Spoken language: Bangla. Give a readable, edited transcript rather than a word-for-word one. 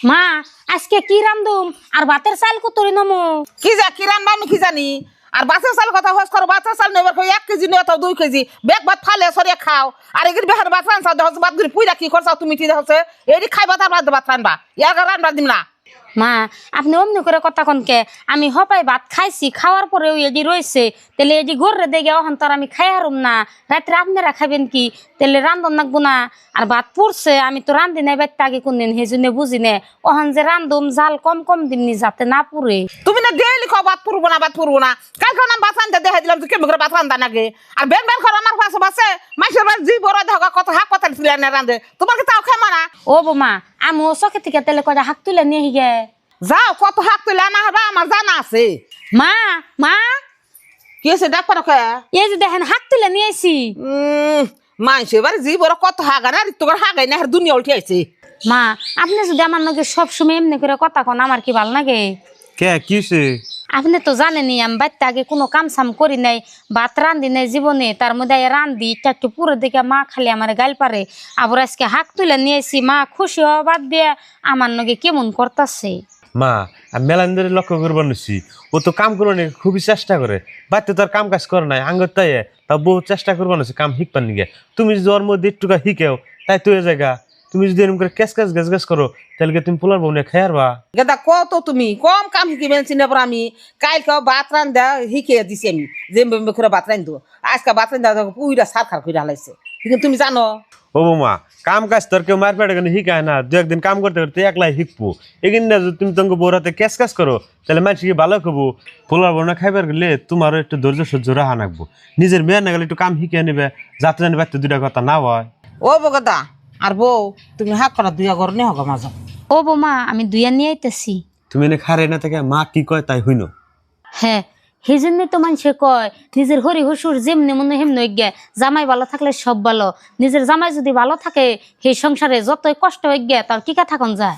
মা আজকে কি রান্ধুম আর ভাতের চাল কতরি নমু? কি রান্না আমি কি জানি। আর বাচ্চার চাল কথা হোস করো, বাচ্চার চাল নেবার 1 কেজি নিয়ে তো 2 কেজি বেগ ভাত ফালে সরিয়ে খাও। আর এগুলি বেহার ভাত রান্না দেহ ভাত গুলি পুইরা কি করছাও তুমি কি হচ্ছে এটি খাইবা তার ভাত রান্না ইয়ার রান্না দিম না। মা আপনি অমনি করে কথা কনকে আমি হপাই ভাত খাইছি, খাওয়ার পরেও এদি রয়েছে, তাহলে এদি ঘরে দেখে ওখান তোর আমি খাই হারুম না, রাত্রে আপনারা খাবেন কি? তাহলে রান্ধন নাকবো না। আর ভাত পড়ছে আমি তো রান্ধি নাই বাইতে আগে কোনদিন, সেই জন্য বুঝি নে ওখান যে রান্ধুম জাল কম কম দিমনি যাতে না পুড়ে। তুমি না ডেইলি খাও ভাত পুরবো না কালকে না ভাত রান্না দেখা দিলাম কেমন করে ভাত রান্না নাগে। আর বেন বেন করে আমার পাশে বাসে মাইসের বাস জি বড় দেখা কত হাক পাতা ছিল না রান্ধে তোমার কি তাও খাই মানা। ও বোমা আমি ও চকে থেকে তাহলে কয়টা হাক তুলে নিয়ে গে যাও কত হাক তুলে আনা হবে আমার জানা আছে। মা মা কি আছে ডাক পারো খা এই যে দেখেন হাক তুলে নিয়ে আইছি। মাইসে এবার জি বড় কত হাগা না তোর হাগাই না দুনিয়া উঠে আইছে। মা আপনি যদি আমার নাকি সবসময় এমনি করে কথা কন আমার কি ভাল লাগে? কে কিছে? আপনি তো জানেনি আমি বাড়িতে আগে কোনো কাম সাম করি নাই, ভাত রান্ধি নাই জীবনে, তার মধ্যে রান্ধি একটু পুরো দিকে মা খালি আমার গাল পারে। আবার আজকে হাক তুলে নিয়েছি, মা খুশি হওয়া বাদ দিয়ে আমার নাকি কেমন করতেছে। মা আমি মেলান ধরে লক্ষ্য করবার নিছি, ও তো কাম করো নি খুবই চেষ্টা করে, বাড়িতে তো আর কাম কাজ করে নাই আঙ্গর তাই তা বহু চেষ্টা করবার নিছি কাম শিখবার নিগে। তুমি যদি ওর মধ্যে একটুকা শিখেও তাই তো এ জায়গা, তুমি যদি এরকম করে ক্যাশ গ্যাস গ্যাস করো তাহলে কি তুমি পোলার বউনে খাই আরবা? গেদা কত তুমি কম কাম শিখিবেন চিনে পর আমি কালকে ভাত রান্ধা শিখিয়ে দিছি আমি যে করে ভাত রান্ধো আজকে ভাত রান্ধা পুইরা সার খার করে হালাইছে কিন্তু তুমি জানো। ও বৌমা কাম কাজ তোর কেউ মার পেটে কিন্তু শিখায় না, 2 একদিন কাম করতে করতে একলাই শিখবো। এখানে না যদি তুমি তোমাকে বউর হাতে ক্যাশ কাজ করো তাহলে মানুষ কি ভালো খাবো। পোলার বউ না খাইবার গেলে তোমারও একটু ধৈর্য সহ্য রাখা নাকবো, নিজের মেয়ের না গেলে একটু কাম শিখিয়ে নেবে যাতে জানি বাড়িতে 2টা কথা না হয়। ও বগদা আর বউ তুমি হাক করা দুইয়া ঘর নিয়ে হোক মাঝে। ও বোমা আমি দুইয়া নিয়ে আইতেছি। তুমি এনে খারে না থেকে মা কি কয় তাই হইনো। হ্যাঁ সেই জন্যই তো মানুষে কয় নিজের হরি হসুর যেমনি মনে হেমনি গে, জামাই ভালো থাকলে সব ভালো। নিজের জামাই যদি ভালো থাকে সেই সংসারে যতই কষ্ট হয়ে গে তার টিকা থাকুন যায়।